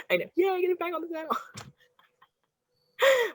I know. Yeah, get it back on the saddle.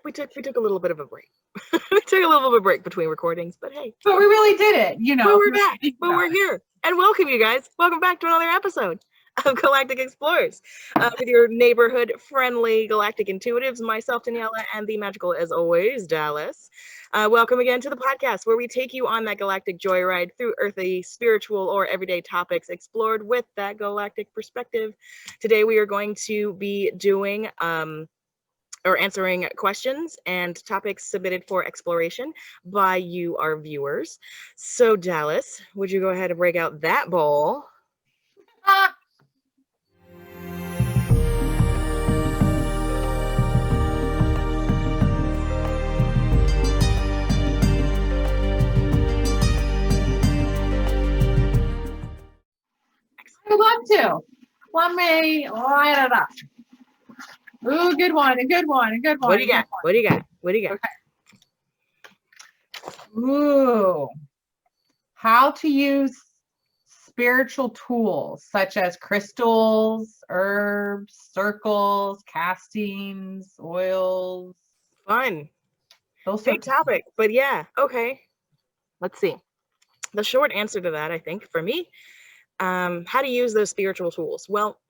We took a little bit of a break. We took a little bit of a break between recordings, but hey. But we really did it, But we're back. But we're here. And welcome, you guys. Welcome back to another episode of Galactic Explorers with your neighborhood-friendly Galactic Intuitives, myself, Daniella, and the magical, as always, Dallas. Welcome again to the podcast where we take you on that galactic joyride through earthly, spiritual, or everyday topics explored with that galactic perspective. Today we are going to be doing or answering questions and topics submitted for exploration by you, our viewers. So, Dallas, would you go ahead and break out that bowl? I would love to. Let me light it up. Ooh, good one, a good one, a good one. What do you got? What do you got? What do you got? Okay. Ooh. How to use spiritual tools such as crystals, herbs, circles, castings, oils. Fun. Those Big topic, but yeah, okay. Let's see. The short answer to that, I think, for me, how to use those spiritual tools. Well,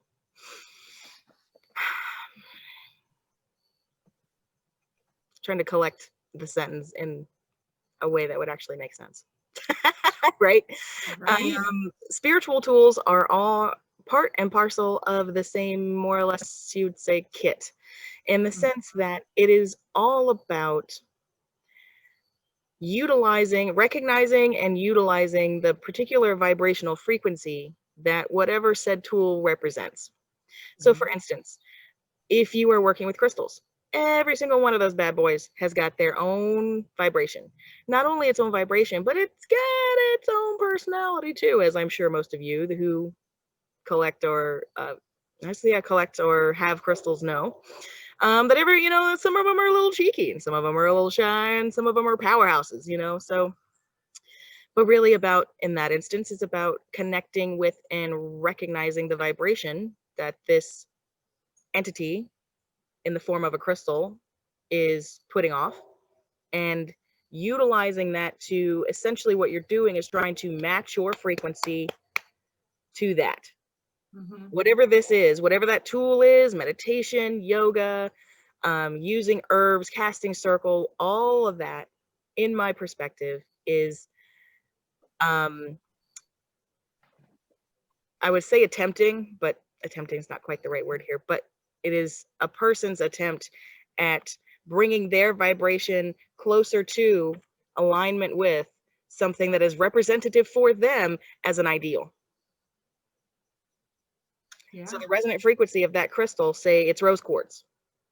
trying to collect the sentence in a way that would actually make sense. Right? Spiritual tools are all part and parcel of the same, more or less, you'd say, kit, in the sense that it is all about recognizing and utilizing the particular vibrational frequency that whatever said tool represents. So for instance, if you are working with crystals, every single one of those bad boys has got their own vibration. Not only its own vibration, but it's got its own personality too, as I'm sure most of you who collect or have crystals know. But some of them are a little cheeky and some of them are a little shy and some of them are powerhouses, so. But really in that instance, it's about connecting with and recognizing the vibration that this entity in the form of a crystal is putting off and utilizing that to essentially what you're doing is trying to match your frequency to that. Whatever this is, whatever that tool is, meditation, yoga, using herbs, casting circle, all of that, in my perspective, is I would say attempting, but attempting is not quite the right word here, but it is a person's attempt at bringing their vibration closer to alignment with something that is representative for them as an ideal. Yeah. So the resonant frequency of that crystal, say it's rose quartz.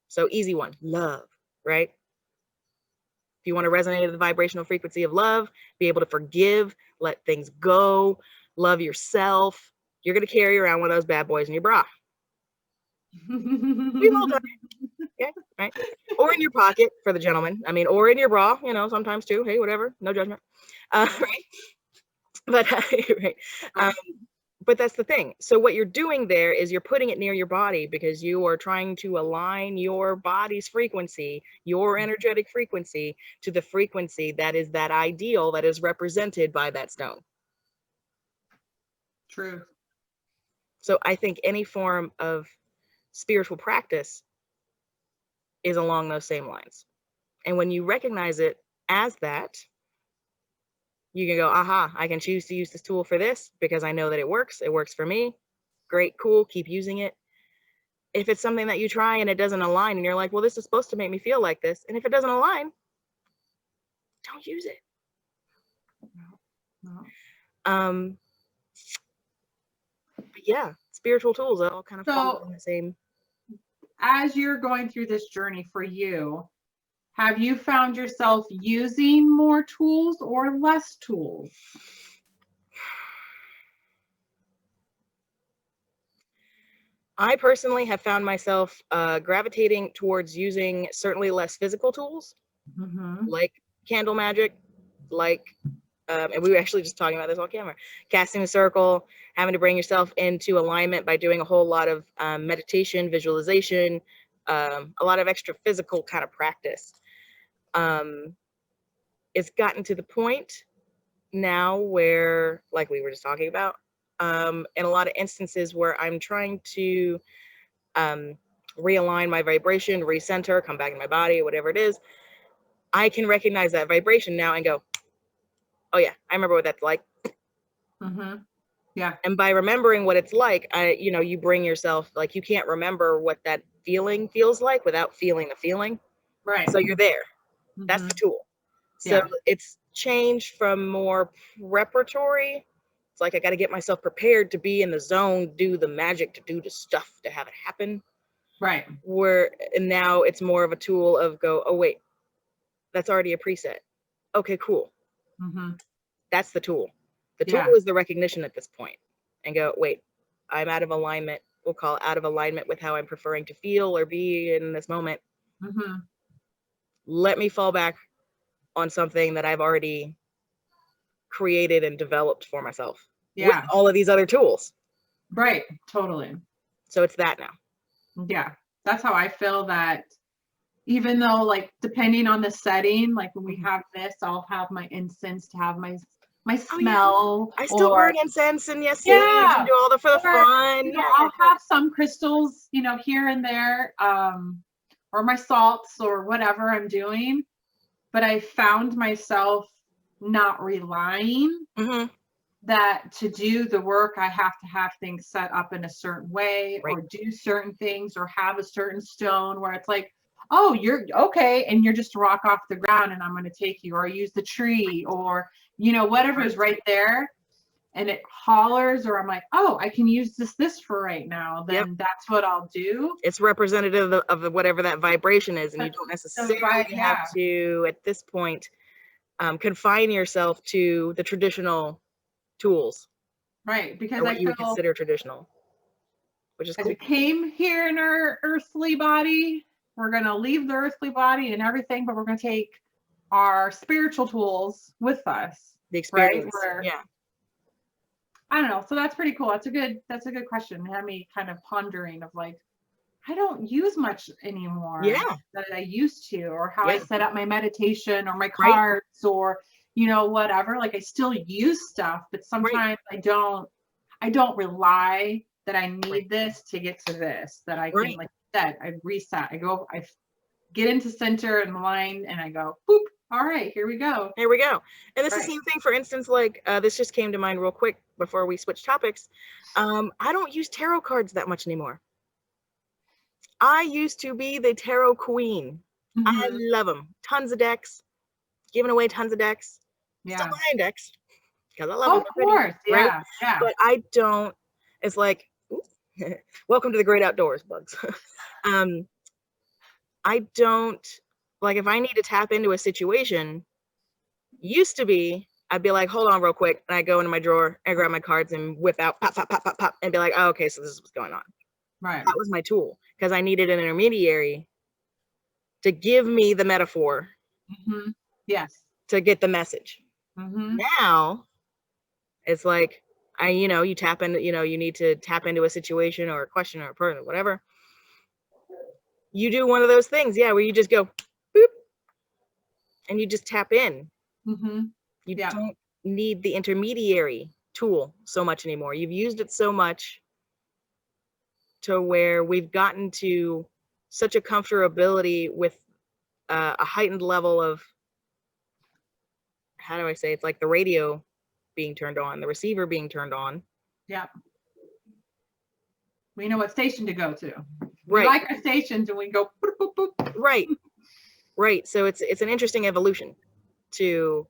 So easy one, love, right? If you want to resonate at the vibrational frequency of love, be able to forgive, let things go, love yourself, you're going to carry around one of those bad boys in your bra. We've all done it. Yeah, right? Or in your pocket for the gentleman. I mean, or in your bra, sometimes too. Hey, whatever. No judgment. Right? But, right. But that's the thing. So what you're doing there is you're putting it near your body because you are trying to align your body's frequency, your energetic frequency, to the frequency that is that ideal that is represented by that stone. True. So I think any form of spiritual practice is along those same lines. And when you recognize it as that, you can go, aha, I can choose to use this tool for this because I know that it works. It works for me. Great, cool, keep using it. If it's something that you try and it doesn't align and you're like, well, this is supposed to make me feel like this. And if it doesn't align, don't use it. No. But yeah, spiritual tools all kind of fall in the same. As you're going through this journey for you, have you found yourself using more tools or less tools? I personally have found myself gravitating towards using certainly less physical tools, like candle magic, like, and we were actually just talking about this on camera, casting a circle, having to bring yourself into alignment by doing a whole lot of meditation, visualization, a lot of extra physical kind of practice. It's gotten to the point now where, like we were just talking about, in a lot of instances where I'm trying to realign my vibration, recenter, come back in my body, whatever it is, I can recognize that vibration now and go, oh yeah, I remember what that's like. Yeah. And by remembering what it's like, you bring yourself, like, you can't remember what that feeling feels like without feeling the feeling. Right. So you're there. That's the tool. So Yeah. it's changed from more preparatory. It's like I got to get myself prepared to be in the zone, do the magic, to do the stuff, to have it happen. Right. And now it's more of a tool of go, oh wait, that's already a preset. Okay, cool. That's the tool. The tool is the recognition at this point, and go, wait, I'm out of alignment. We'll call it out of alignment with how I'm preferring to feel or be in this moment. Let me fall back on something that I've already created and developed for myself with all of these other tools. Right. Totally. So it's that now. Yeah. That's how I feel, that even though, like, depending on the setting, like when we have this, I'll have my incense to have my smell. I still burn incense and sage and do all for the fun. I'll have some crystals, here and there, or my salts or whatever I'm doing. But I found myself not relying that to do the work, I have to have things set up in a certain way, or do certain things, or have a certain stone where it's like, oh, you're okay, and you're just a rock off the ground and I'm going to take you, or use the tree, or whatever is right there, and it hollers, or I'm like, oh, I can use this for right now, then that's what I'll do. It's representative of whatever that vibration is, and you don't necessarily have to, at this point, confine yourself to the traditional tools, right? Because what you would consider traditional, which is cool. We came here in our earthly body, we're going to leave the earthly body and everything, but we're going to take our spiritual tools with us. The experience, I don't know. So that's pretty cool. That's a good question. It had me kind of pondering of like, I don't use much anymore that I used to, or how I set up my meditation or my cards or, whatever. Like, I still use stuff, but sometimes I don't rely that I need this to get to this, that I can, like you said, I reset, I get into center and line, and I go, boop. All right, here we go. Here we go. And it's the same thing, for instance, like this just came to mind real quick before we switch topics. I don't use tarot cards that much anymore. I used to be the tarot queen. I love them. Tons of decks, giving away tons of decks. Still buying decks because I love them. Of course, yeah. But I don't. It's like, welcome to the great outdoors, bugs. I don't, like, if I need to tap into a situation, used to be, I'd be like, hold on real quick, and I go into my drawer and grab my cards and whip out, pop, pop, pop, pop, pop, and be like, oh, okay, so this is what's going on. Right. That was my tool, because I needed an intermediary to give me the metaphor. Yes. To get the message. Now, it's like, you tap into, you need to tap into a situation or a question or a person, whatever. You do one of those things, where you just go, boop, and you just tap in. You don't need the intermediary tool so much anymore. You've used it so much to where we've gotten to such a comfortability with a heightened level of, how do I say, it's like the radio being turned on, the receiver being turned on. Yeah. We know what station to go to. We like our stations, and we go boop, boop, boop. Right. So it's an interesting evolution to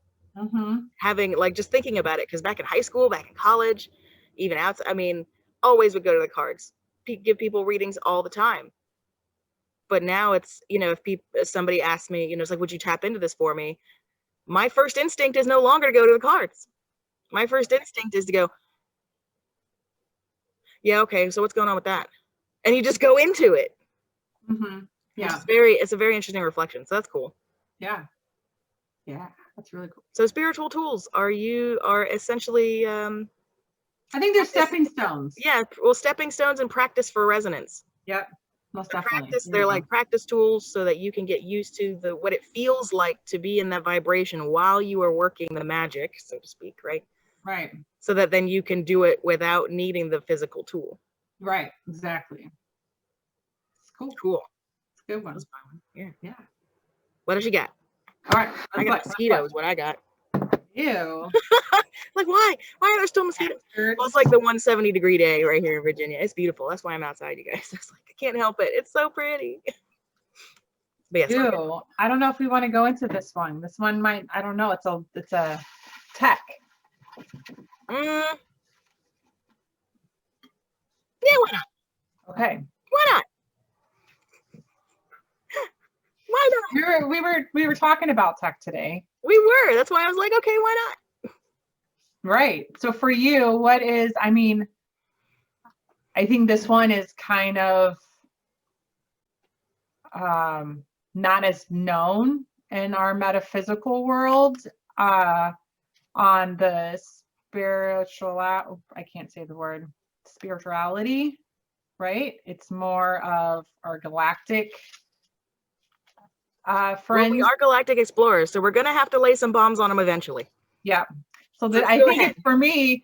having, like, just thinking about it, because back in high school, back in college, even outside, I mean, always would go to the cards, give people readings all the time. But now it's, if somebody asks me, it's like, would you tap into this for me? My first instinct is no longer to go to the cards. My first instinct is to go, yeah, okay, so what's going on with that? And you just go into it. Yeah. It's a very interesting reflection. So that's cool. Yeah. Yeah, that's really cool. So spiritual tools are essentially I think there's stepping stones. Yeah, well, stepping stones and practice for resonance. Yep, most definitely. Practice, they're like practice tools so that you can get used to what it feels like to be in that vibration while you are working the magic, so to speak, right? Right. So that then you can do it without needing the physical tool. Right, exactly. It's cool. Cool. It's a good one. Yeah. Yeah. What does she got? All right. I got mosquitoes. What I got? Ew. Like, why? Why are there still mosquitoes? Well, it's like the 170-degree day right here in Virginia. It's beautiful. That's why I'm outside, you guys. It's like, I can't help it. It's so pretty. But yes, Ew. I don't know if we want to go into this one. This one might, I don't know. It's a tech. Yeah, why not? Okay. Why not? Why not? We were talking about tech today. We were. That's why I was like, okay, why not? Right. So for you, what is, I mean, I think this one is kind of not as known in our metaphysical world, on the spiritual, I can't say the word, spirituality, right? It's more of our galactic friends. Well, we are galactic explorers, so we're gonna have to lay some bombs on them eventually. Yeah. So that I think it's for me,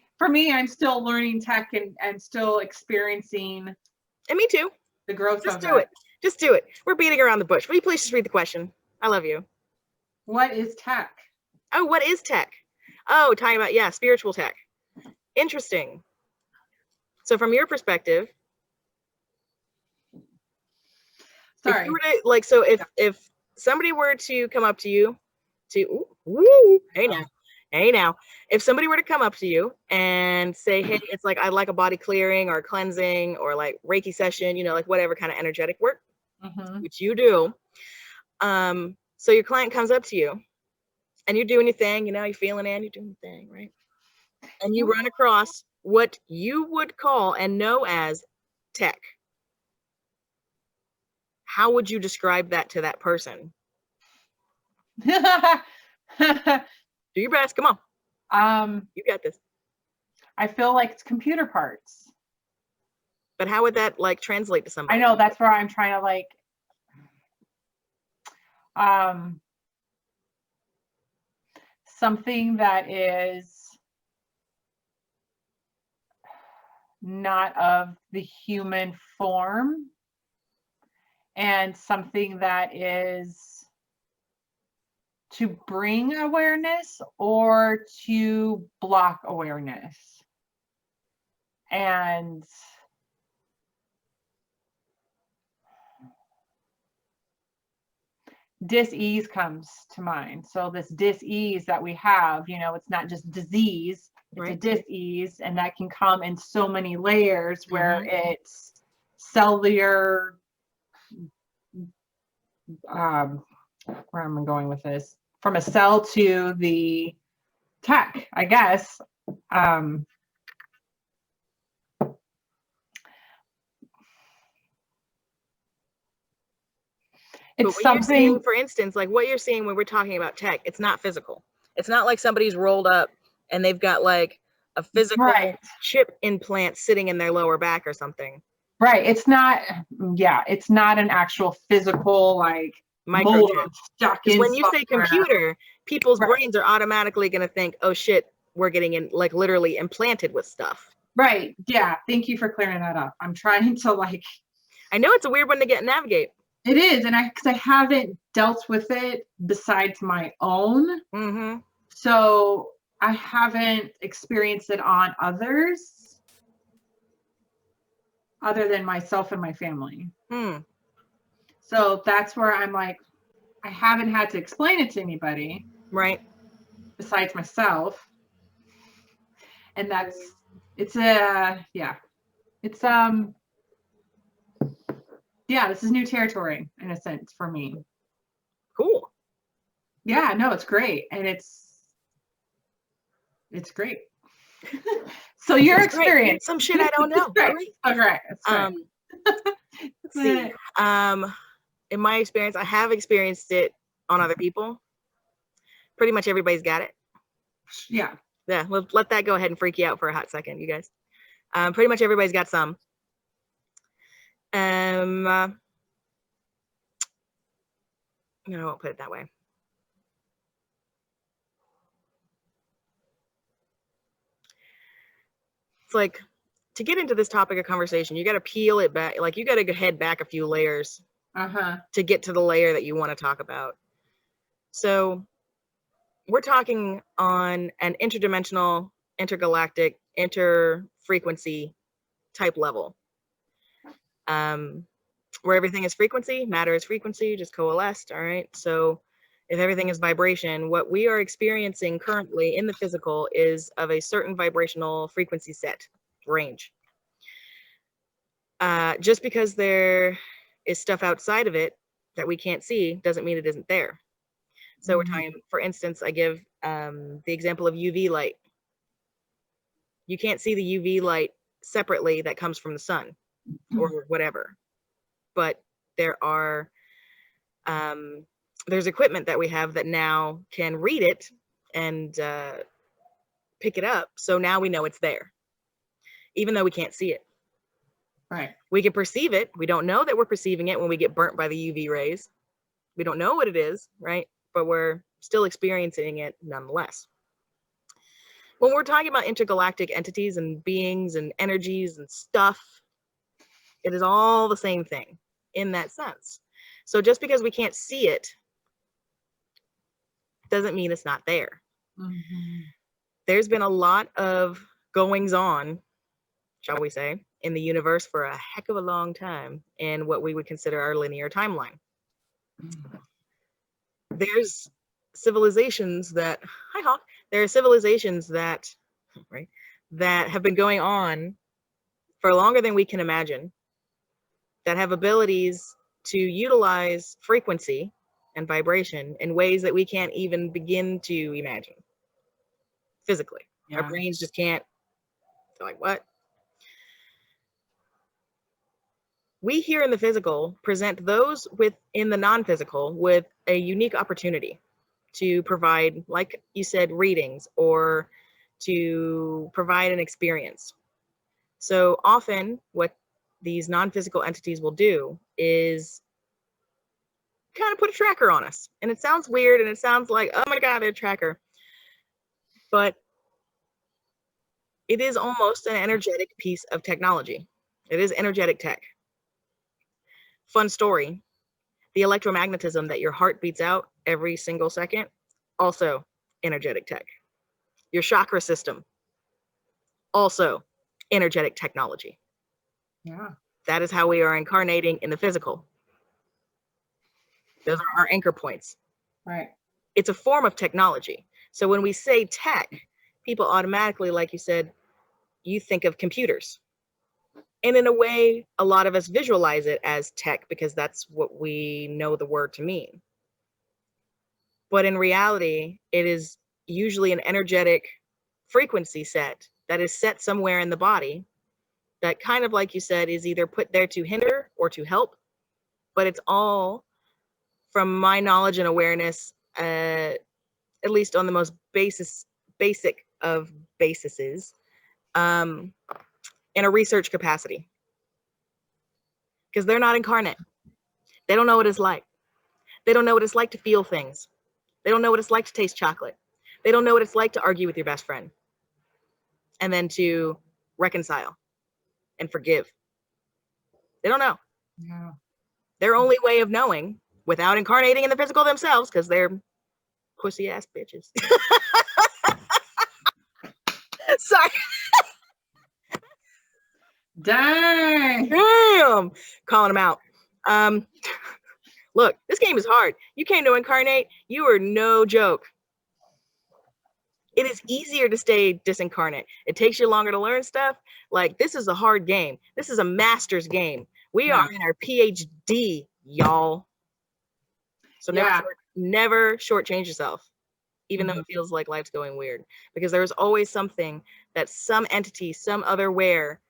I'm still learning tech and still experiencing. And me too. The growth Just of do it. Just do it. We're beating around the bush. Will you please just read the question? I love you. What is tech? Oh, what is tech? Oh, talking about, yeah, spiritual tech. Interesting. So from your perspective, sorry. If you were to, like, so if somebody were to come up to you hey now, if somebody were to come up to you and say, hey, it's like, I'd like a body clearing or cleansing or like Reiki session, like whatever kind of energetic work, which you do. So your client comes up to you and you're doing your thing, you're feeling it, you're doing the thing, right? And you run across what you would call and know as tech. How would you describe that to that person? Do your best. Come on. You got this. I feel like it's computer parts. But how would that like translate to somebody? I know, that's where I'm trying to like something that is not of the human form and something that is to bring awareness or to block awareness. And dis-ease comes to mind. So this dis-ease that we have, it's not just disease, it's a dis-ease, and that can come in so many layers where it's cellular, where am I going with this? From a cell to the tech, I guess. It's something, for instance, like what you're seeing when we're talking about tech, it's not physical. It's not like somebody's rolled up and they've got like a physical chip implant sitting in their lower back or something. Right. It's not, it's not an actual physical like microchip. Because when you say computer, people's brains are automatically going to think, oh shit, we're getting in like literally implanted with stuff. Right. Yeah. Thank you for clearing that up. I'm trying to like. I know it's a weird one to navigate. It is, and because I haven't dealt with it besides my own, so I haven't experienced it on others, other than myself and my family. So that's where I'm like, I haven't had to explain it to anybody, right? Besides myself, and this is new territory in a sense for me. Cool. Yeah, no, it's great. And it's great. So your experience. Some shit I don't know. Right. Okay. Let's see. In my experience, I have experienced it on other people. Pretty much everybody's got it. Yeah. Yeah, let that go ahead and freak you out for a hot second, you guys. Pretty much everybody's got some. No, I won't put it that way. It's like, to get into this topic of conversation, you got to peel it back. Like, you got to head back a few layers to get to the layer that you want to talk about. So we're talking on an interdimensional, intergalactic, interfrequency type level. Where everything is frequency, matter is frequency, just coalesced, all right? So if everything is vibration, what we are experiencing currently in the physical is of a certain vibrational frequency set range. Just because there is stuff outside of it that we can't see doesn't mean it isn't there. So we're talking, for instance, I give the example of UV light. You can't see the UV light separately that comes from the sun or whatever, but there are there's equipment that we have that now can read it and pick it up. So now we know it's there, even though we can't see it. Right. We can perceive it. We don't know that we're perceiving it when we get burnt by the UV rays. We don't know what it is, right? But we're still experiencing it nonetheless. When we're talking about intergalactic entities and beings and energies and stuff, it is all the same thing in that sense. So just because we can't see it doesn't mean it's not there. There's been a lot of goings on, shall we say, in the universe for a heck of a long time in what we would consider our linear timeline. There's civilizations that, hi Hawk, there are civilizations that, right, that have been going on for longer than we can imagine, that have abilities to utilize frequency and vibration in ways that we can't even begin to imagine physically. Yeah. Our brains just can't. They're like, what? We here in the physical present those within the non-physical with a unique opportunity to provide, like you said, readings or to provide an experience. So often what these non-physical entities will do is kind of put a tracker on us. And it sounds weird and it sounds like, oh my God, they're a tracker. But it is almost an energetic piece of technology. It is energetic tech. Fun story, the electromagnetism that your heart beats out every single second, also energetic tech. Your chakra system, also energetic technology. Yeah. That is how we are incarnating in the physical. Those are our anchor points. Right. It's a form of technology. So when we say tech, people automatically, like you said, you think of computers. And in a way, a lot of us visualize it as tech because that's what we know the word to mean. But in reality, it is usually an energetic frequency set that is set somewhere in the body that, kind of like you said, is either put there to hinder or to help. But it's all, from my knowledge and awareness, at least on the most basic of bases, in a research capacity. Because they're not incarnate. They don't know what it's like. They don't know what it's like to feel things. They don't know what it's like to taste chocolate. They don't know what it's like to argue with your best friend and then to reconcile and forgive. They don't know. Yeah. Their only way of knowing, without incarnating in the physical themselves, because they're pussy ass bitches. Sorry. Dang. Damn. Calling them out. Look, this game is hard. You came to incarnate. You are no joke. It is easier to stay disincarnate. It takes you longer to learn stuff. Like, this is a hard game. This is a master's game. We are in our PhD, y'all. So never shortchange yourself, even though it feels like life's going weird. Because there's always something that some entity, some other where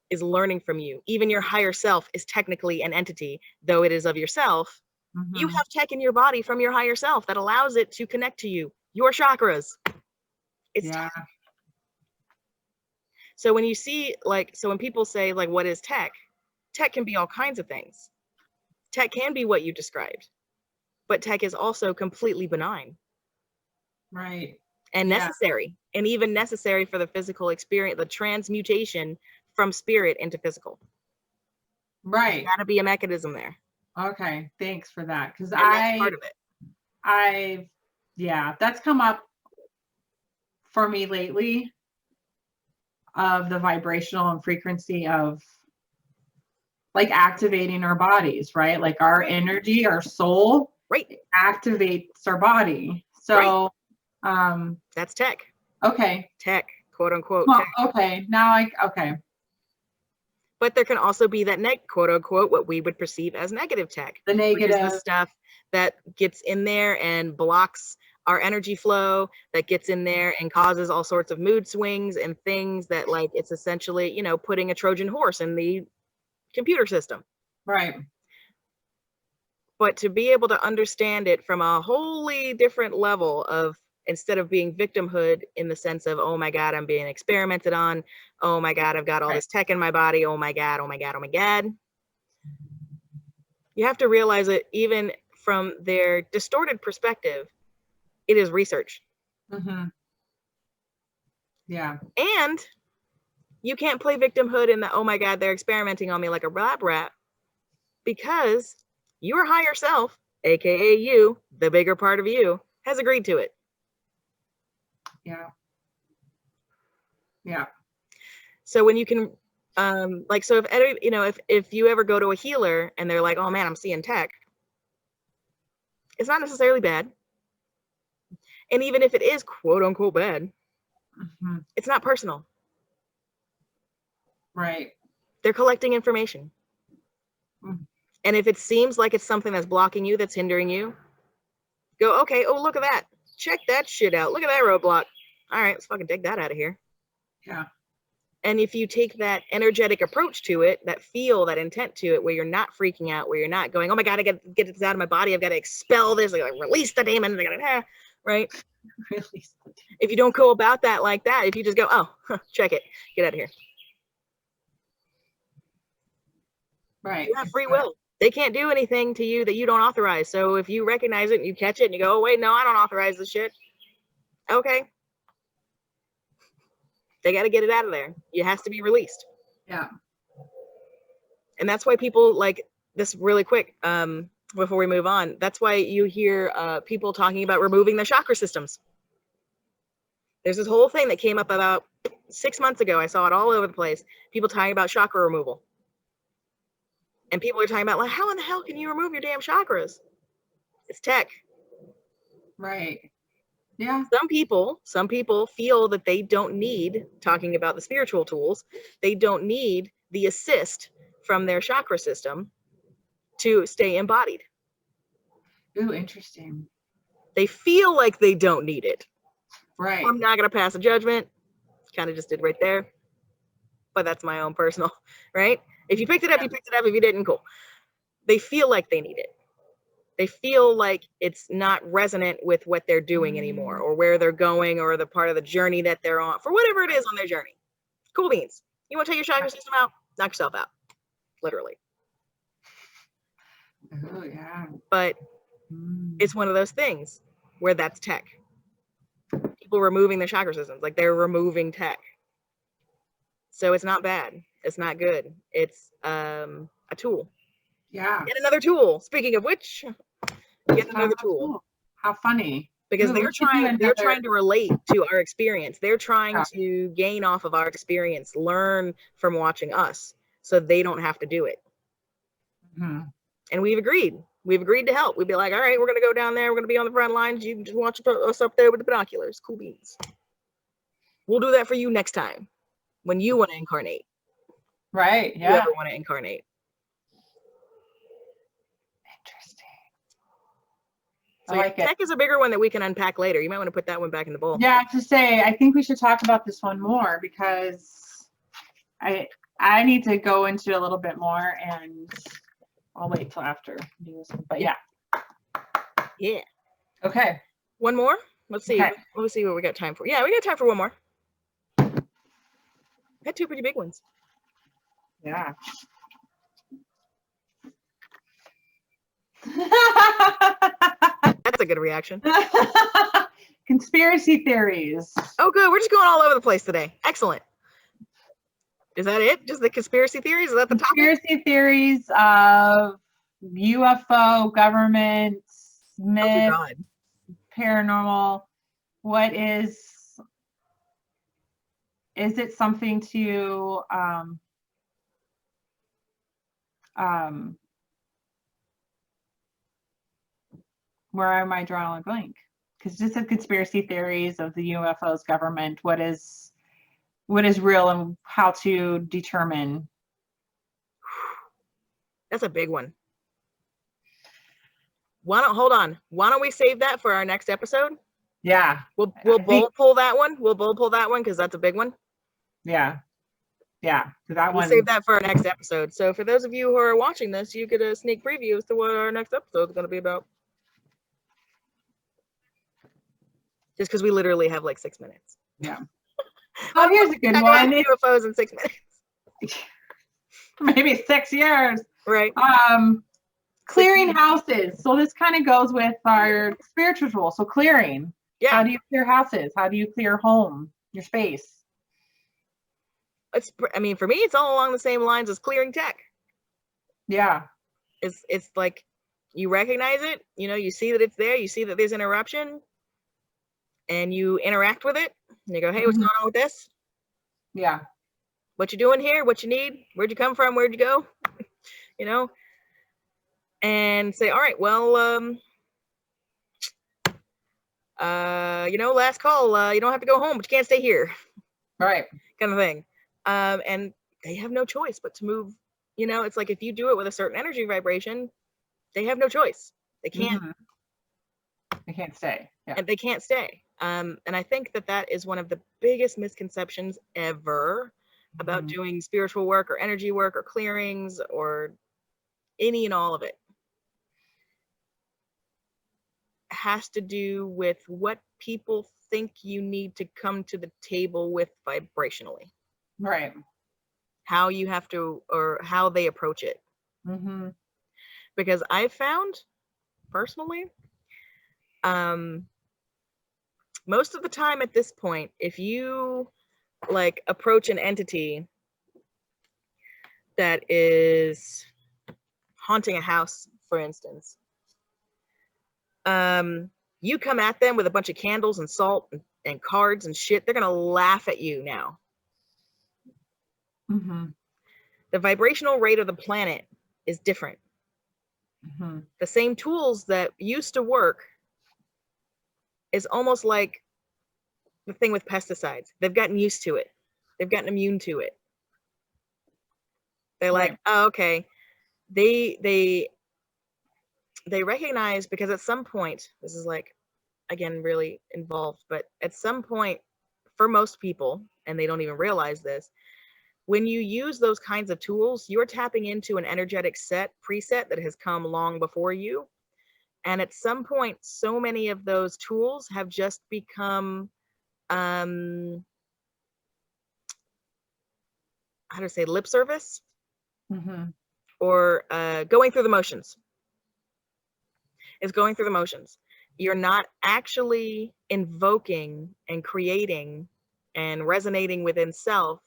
is learning from you. Even your higher self is technically an entity, though it is of yourself. You have tech in your body from your higher self that allows it to connect to you, your chakras. It's Yeah. tech. So when you see, like, so when people say, like, what is tech? Tech can be all kinds of things. Tech can be what you described, but tech is also completely benign Right. and Yeah. necessary, and even necessary for the physical experience, the transmutation from spirit into physical. There's Right. got to be a mechanism there, Okay. Thanks for that. Because and that's part of it. yeah, that's come up for me lately, of the vibrational and frequency of like activating our bodies, right? Like our Right. energy, our soul Right. activates our body. So, That's tech. Okay. Tech, quote unquote, Well, tech. okay. Now okay. But there can also be that quote unquote, what we would perceive as negative tech, The which is the negative. stuff that gets in there and blocks our energy flow, that gets in there and causes all sorts of mood swings and things that, like, it's essentially, you know, putting a Trojan horse in the computer system. Right. But to be able to understand it from a wholly different level of, instead of being victimhood in the sense of, oh my God, I'm being experimented on. Oh my God, I've got all Right. this tech in my body. Oh my God, oh my God, oh my God. You have to realize that even from their distorted perspective, it is research. Mm-hmm. Yeah. And you can't play victimhood in the, oh my God, they're experimenting on me like a lab rat, because your higher self, aka you, the bigger part of you, has agreed to it. Yeah. Yeah. So when you can, like, so if, you know, if you ever go to a healer and they're like, oh man, I'm seeing tech, it's not necessarily bad. And even if it is quote unquote bad, Mm-hmm. it's not personal. Right. They're collecting information. Mm-hmm. And if it seems like it's something that's blocking you, that's hindering you, go, okay, oh, look at that. Check that shit out. Look at that roadblock. All right, let's fucking take that out of here. Yeah. And if you take that energetic approach to it, that feel, that intent to it, where you're not freaking out, where you're not going, oh my God, I got to get this out of my body. I've got to expel this. I got to release the demon. Right? Release. If you don't go about that like that, if you just go, oh, check it, get out of here. Right. You have free will. They can't do anything to you that you don't authorize. So if you recognize it and you catch it and you go, oh, wait, no, I don't authorize this shit. Okay. They got to get it out of there. It has to be released. Yeah. And that's why people, like, this really quick, before we move on, that's why you hear people talking about removing their chakra systems. There's this whole thing that came up about 6 months ago. I saw it all over the place. People talking about chakra removal. And people are talking about, like, how in the hell can you remove your damn chakras? It's tech. Right. Yeah. Some people feel that they don't need, talking about the spiritual tools, they don't need the assist from their chakra system to stay embodied. Ooh, interesting. They feel like they don't need it. Right. I'm not going to pass a judgment. Kind of just did right there. But that's my own personal, right? If you picked it up, you picked it up. If you didn't, cool. They feel like they need it. They feel like it's not resonant with what they're doing anymore, or where they're going, or the part of the journey that they're on, for whatever it is on their journey. Cool beans. You want to take your chakra system out? Knock yourself out. Literally. Oh, yeah. But it's one of those things where that's tech. People removing their chakra systems, like they're removing tech. So it's not bad. It's not good. It's a tool. Yeah. Yet another tool. Speaking of which, yet another tool. How funny. Because Ooh, they're trying to relate to our experience. They're trying to gain off of our experience, learn from watching us, so they don't have to do it. Mm-hmm. And we've agreed. We've agreed to help. We'd be like, all right, we're going to go down there. We're going to be on the front lines. You can just watch us up there with the binoculars. Cool beans. We'll do that for you next time when you want to incarnate. Right. Yeah. You ever want to incarnate. Interesting. So I like tech is a bigger one that we can unpack later. You might want to put that one back in the bowl. Yeah, to say, I think we should talk about this one more, because I need to go into it a little bit more, and I'll wait till after do this one. But yeah. Yeah. Okay. One more? Let's see. Okay. Let's see what we got time for. Yeah, we got time for one more. Had two pretty big ones. Yeah. That's a good reaction. Conspiracy theories. Oh, good. We're just going all over the place today. Excellent. Is that it? Just the conspiracy theories? Is that the topic? Conspiracy theories of UFO, government, myth, God. paranormal. What is it something to where am I drawing a blank? Because just the conspiracy theories of the UFOs, government, what is real and how to determine. That's a big one. Why don't we save that for our next episode? Yeah. We'll bullet pull that one. We'll bullet pull that one because that's a big one. Yeah. Yeah. So that We'll save that for our next episode. So for those of you who are watching this, you get a sneak preview as to what our next episode is going to be about. Just because we literally have like 6 minutes. Yeah. Oh, here's a good one. UFOs in 6 minutes. Maybe 6 years. Right. Clearing houses. So this kind of goes with our spiritual tool. So clearing. Yeah. How do you clear houses? How do you clear home, your space? For me, it's all along the same lines as clearing tech. Yeah. It's like you recognize it, you see that it's there, you see that there's interruption, and you interact with it, and you go, hey, what's going on with this? Yeah. What you doing here? What you need? Where'd you come from? Where'd you go? And say, all right, well, last call, you don't have to go home, but you can't stay here. Right. Kind of thing. And they have no choice but to move. It's like if you do it with a certain energy vibration, they have no choice. They can't. They can't stay. Yeah. And they can't stay. And I think that is one of the biggest misconceptions ever about doing spiritual work or energy work or clearings or any and all of it. Has to do with what people think you need to come to the table with vibrationally. Right. How you have to, or how they approach it. Because I've found personally, most of the time at this point, if you like approach an entity that is haunting a house, for instance, you come at them with a bunch of candles and salt and cards and shit, they're gonna laugh at you now. The vibrational rate of the planet is different. The same tools that used to work is almost like the thing with pesticides. They've gotten used to it. They've gotten immune to it. They're like, oh, okay. They recognize, because at some point, this is like, again, really involved, but at some point, for most people, and they don't even realize this, when you use those kinds of tools, you're tapping into an energetic preset that has come long before you. And at some point, so many of those tools have just become, how to say, lip service, or going through the motions. It's going through the motions. You're not actually invoking and creating and resonating within self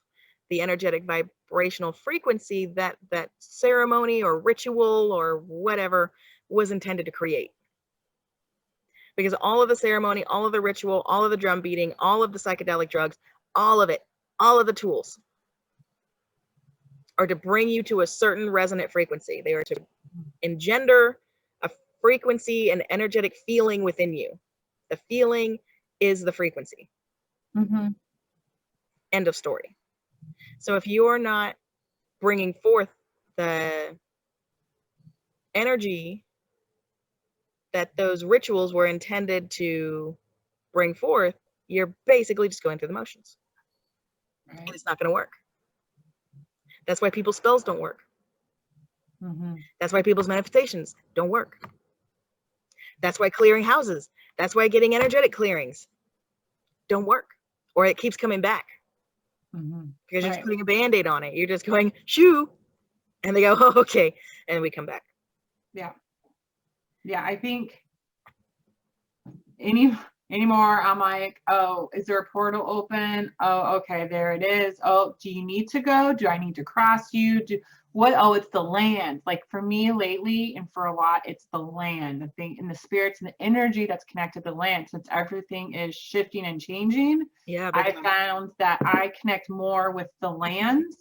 the energetic vibrational frequency that ceremony or ritual or whatever was intended to create. Because all of the ceremony, all of the ritual, all of the drum beating, all of the psychedelic drugs, all of it, all of the tools are to bring you to a certain resonant frequency. They are to engender a frequency and energetic feeling within you. The feeling is the frequency. End of story. So if you're not bringing forth the energy that those rituals were intended to bring forth, you're basically just going through the motions. And it's not going to work. That's why people's spells don't work. That's why people's manifestations don't work. That's why clearing houses That's why getting energetic clearings don't work, or it keeps coming back because you're just putting a Band-Aid on it. You're just going, shoo, and they go, oh, okay, and we come back. Yeah. Yeah, I think anymore, I'm like, oh, is there a portal open? Oh, okay, there it is. Oh, do you need to go? Do I need to cross you? Oh, it's the land. Like for me lately, and for a lot, it's the land, the thing, and the spirits and the energy that's connected to the land. Since everything is shifting and changing, Yeah, I found that I connect more with the lands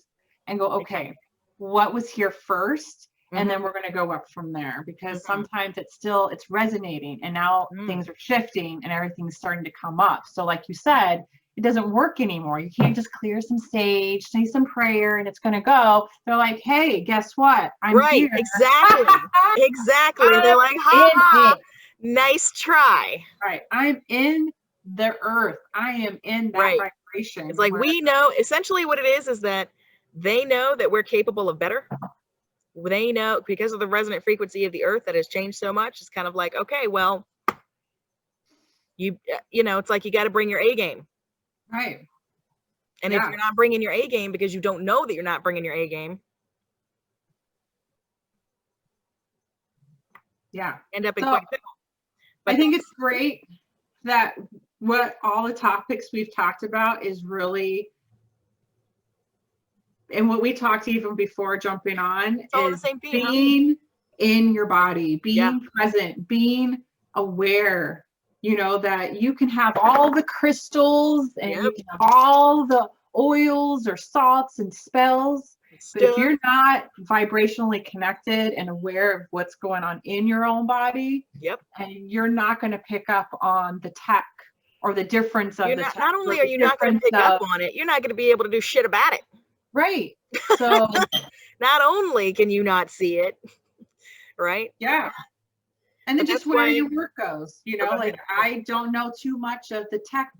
and go, okay, what was here first? And then we're going to go up from there, because sometimes it's resonating, and now things are shifting and everything's starting to come up. So like you said, it doesn't work anymore. You can't just clear some sage, say some prayer, and it's going to go. They're like, hey, guess what? I'm here. Exactly. Exactly. They're like, ha, nice try. Right. I'm in the earth. I am in that vibration. It's like, we know, essentially what it is that they know that we're capable of better. They know, because of the resonant frequency of the earth that has changed so much. It's kind of like, okay, well, you know, it's like you got to bring your A game. Right. And if you're not bringing your A game because you don't know that you're not bringing your A game, end up in quite a pickle. I think it's great that what all the topics we've talked about is really, and what we talked even before jumping on, is being in your body, being present, being aware, you know, that you can have all the crystals and you can have all the oils or salts and spells, but if you're not vibrationally connected and aware of what's going on in your own body, and you're not going to pick up on the tech or the difference of tech. Not only are you not going to pick up on it, you're not going to be able to do shit about it. Right. So not only can you not see it, right? Yeah. And then just where your work goes, you know, like I don't know too much of the tech,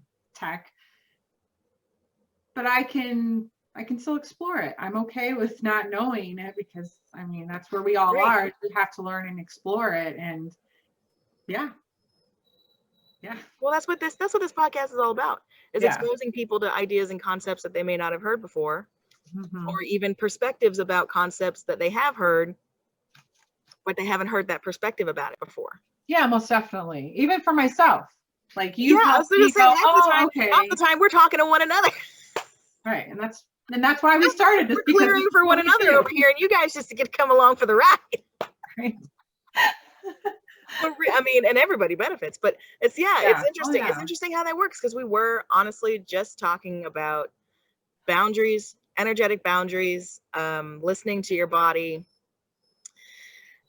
but I can still explore it. I'm okay with not knowing it, because I mean, that's where we all are. We have to learn and explore it. And yeah. Well, that's what this podcast is all about, is exposing people to ideas and concepts that they may not have heard before, or even perspectives about concepts that they have heard, but they haven't heard that perspective about it before. Yeah, most definitely. Even for myself, like you. Yeah, I was going to say, half the time we're talking to one another. Right, and that's why we started this. We're clearing for one another over here, and you guys just get to come along for the ride. Right. I mean, and everybody benefits, but it's interesting. It's interesting how that works, because we were honestly just talking about boundaries, energetic boundaries, listening to your body.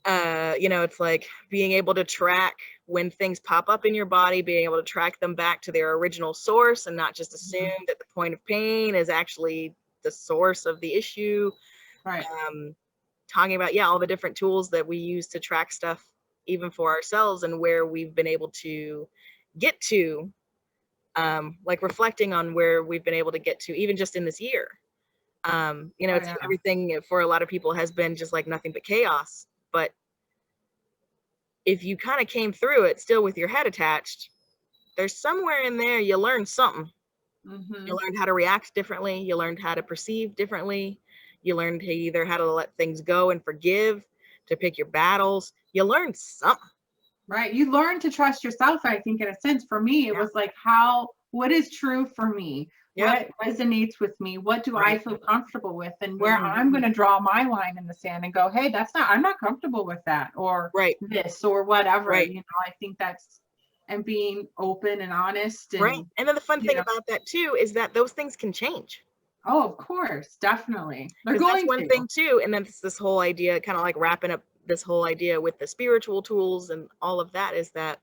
You know, it's like being able to track when things pop up in your body, being able to track them back to their original source, and not just assume that the point of pain is actually the source of the issue. Right. Talking about all the different tools that we use to track stuff, even for ourselves, and where we've been able to get to, like reflecting on where we've been able to get to, even just in this year. You know, everything for a lot of people has been just like nothing but chaos. But if you kind of came through it still with your head attached, there's somewhere in there you learned something. You learned how to react differently. You learned how to perceive differently. You learned either how to let things go and forgive, to pick your battles. You learned something. Right. You learn to trust yourself, I think, in a sense. For me, it was like, what is true for me? What resonates with me? What do I feel comfortable with? And where I'm going to draw my line in the sand and go, hey, I'm not comfortable with that, or this, or whatever. You know, I think and being open and honest. And, and then the fun thing about that too, is that those things can change. Oh, of course. Definitely. That's one thing too. And then it's this whole idea, kind of like wrapping up this whole idea with the spiritual tools and all of that, is that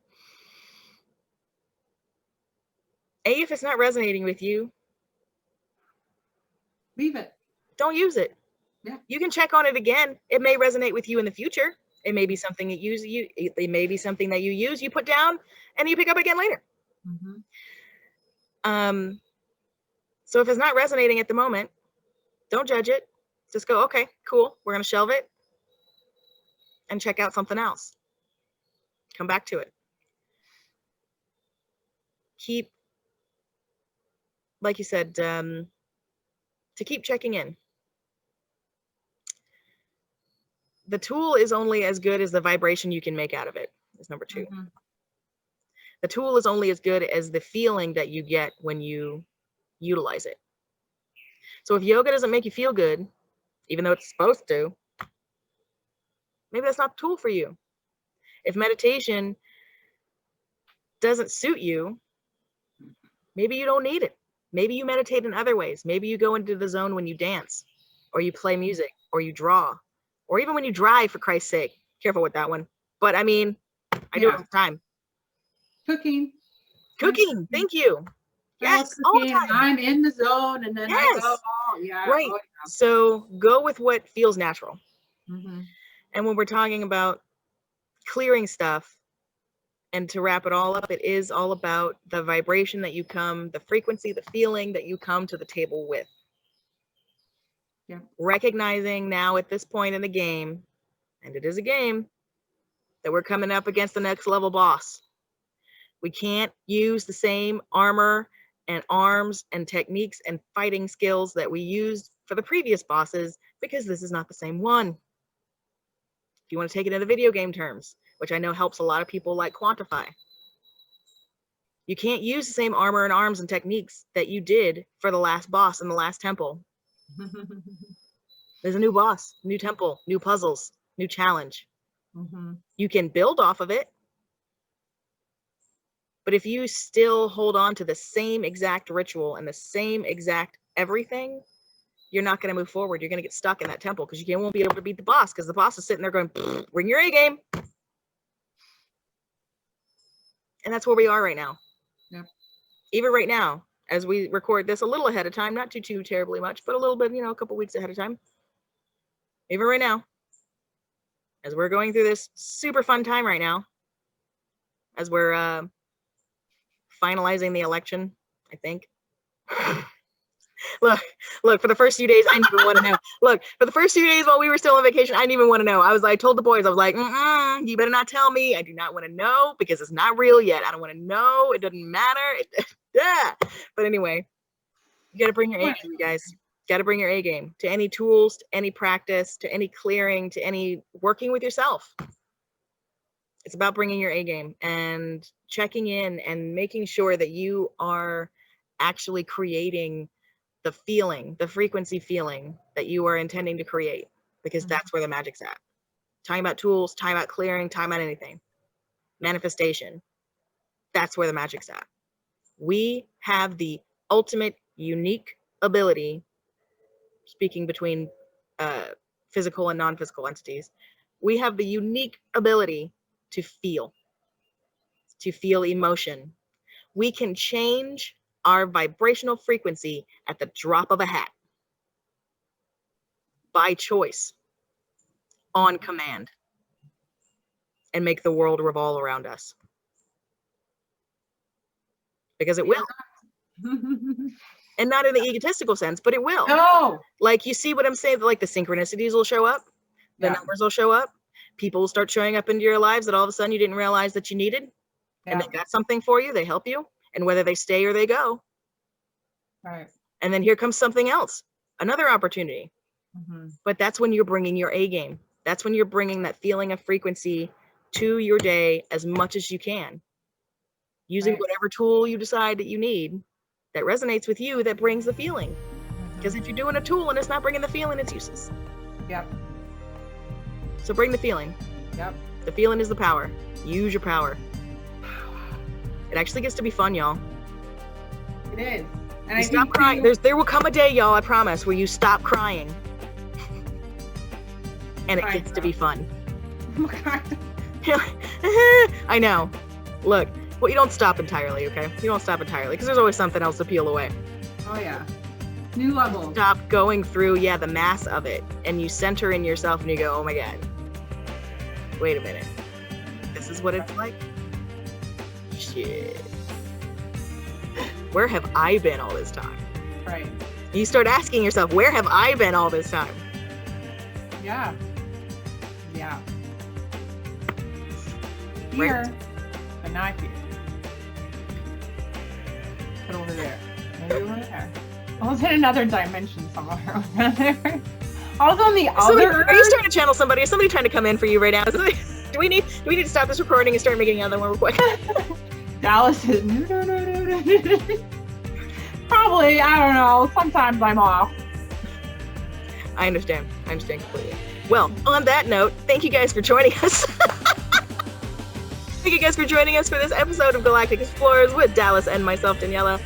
if it's not resonating with you, leave it. Don't use it. Yeah. You can check on it again. It may resonate with you in the future. It may be something that it may be something that you use, you put down, and you pick up again later. So if it's not resonating at the moment, don't judge it. Just go, okay, cool. We're going to shelve it and check out something else. Come back to it. keep, like you said, to keep checking in. The tool is only as good as the vibration you can make out of it, is number 2. Mm-hmm. The tool is only as good as the feeling that you get when you utilize it. So if yoga doesn't make you feel good, even though it's supposed to, maybe that's not the tool for you. If meditation doesn't suit you, maybe you don't need it. Maybe you meditate in other ways. Maybe you go into the zone when you dance, or you play music, or you draw, or even when you drive, for Christ's sake. Careful with that one. But I mean, I do it all the time. Cooking. Cooking. Thank you. Yes, all the time. I'm in the zone, and then I go, right. Oh, yeah. So go with what feels natural. Mm-hmm. And when we're talking about clearing stuff, and to wrap it all up, it is all about the vibration that you come, the frequency, the feeling that you come to the table with. Yeah. Recognizing now at this point in the game, and it is a game, that we're coming up against the next level boss. We can't use the same armor and arms and techniques and fighting skills that we used for the previous bosses, because this is not the same one. If you want to take it into video game terms, which I know helps a lot of people like quantify, you can't use the same armor and arms and techniques that you did for the last boss in the last temple. There's a new boss, new temple, new puzzles, new challenge. Mm-hmm. You can build off of it, but if you still hold on to the same exact ritual and the same exact everything, you're not going to move forward. You're going to get stuck in that temple because you won't be able to beat the boss, because the boss is sitting there going, bring your A game. And that's where we are right now. Yep. Even right now, as we record this a little ahead of time, not too terribly much, but a little bit, a couple weeks ahead of time. Even right now, as we're going through this super fun time right now, as we're finalizing the election, I think. Look, for the first few days, I didn't even want to know. Look, for the first few days while we were still on vacation, I didn't even want to know. I told the boys, I was like, you better not tell me. I do not want to know, because it's not real yet. I don't want to know. It doesn't matter. Yeah. But anyway, you got to bring your A game, you guys. Got to bring your A game to any tools, to any practice, to any clearing, to any working with yourself. It's about bringing your A game and checking in and making sure that you are actually creating the feeling, the frequency feeling that you are intending to create, because that's where the magic's at. Talking about tools, talking about clearing, talking about anything. Manifestation. That's where the magic's at. We have the ultimate unique ability, speaking between physical and non-physical entities, we have the unique ability to feel emotion. We can change our vibrational frequency at the drop of a hat, by choice, on command, and make the world revolve around us. Because it will. And not in the egotistical sense, but it will. No. Like, you see what I'm saying? Like, the synchronicities will show up. The numbers will show up. People will start showing up into your lives that all of a sudden you didn't realize that you needed. And they got something for you. They help you. And whether they stay or they go. Right. And then here comes something else. Another opportunity. Mm-hmm. But that's when you're bringing your A game. That's when you're bringing that feeling of frequency to your day as much as you can. Using whatever tool you decide that you need that resonates with you, that brings the feeling. Because if you're doing a tool and it's not bringing the feeling, it's useless. Yep. So bring the feeling. Yep. The feeling is the power. Use your power. It actually gets to be fun, y'all. It is. And I stop crying. There will come a day, y'all, I promise, where you stop crying. And it gets to be fun. I know. Look, well, you don't stop entirely, okay? You don't stop entirely, because there's always something else to peel away. Oh, yeah. New level. Stop going through, the mass of it, and you center in yourself, and you go, oh my God. Wait a minute. This is what it's like? Shit. Where have I been all this time? Right. You start asking yourself, where have I been all this time? Yeah. Yeah. Here, but not here. Maybe we're there. I was in another dimension somewhere over there. I was on the Somebody, other. are you starting to channel somebody? Is somebody trying to come in for you right now? Do we need to stop this recording and start making another one real quick? Dallas is no. Probably, I don't know. Sometimes I'm off. I understand completely. Well, on that note, thank you guys for joining us. Thank you guys for joining us for this episode of Galactic Explorers with Dallas and myself, Daniella.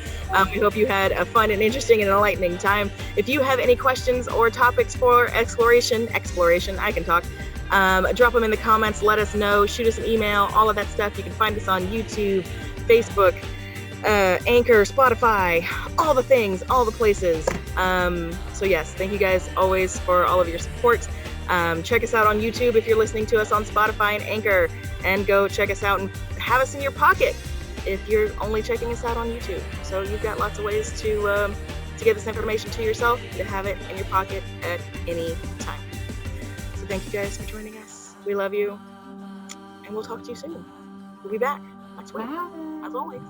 We hope you had a fun and interesting and enlightening time. If you have any questions or topics for exploration, I can talk, drop them in the comments, let us know, shoot us an email, all of that stuff. You can find us on YouTube, Facebook, Anchor, Spotify, all the things, all the places. So yes, thank you guys always for all of your support. Check us out on YouTube if you're listening to us on Spotify and Anchor, and go check us out and have us in your pocket if you're only checking us out on YouTube. So you've got lots of ways to get this information to yourself, to have it in your pocket at any time. So thank you guys for joining us. We love you, and we'll talk to you soon. We'll be back next week, as always.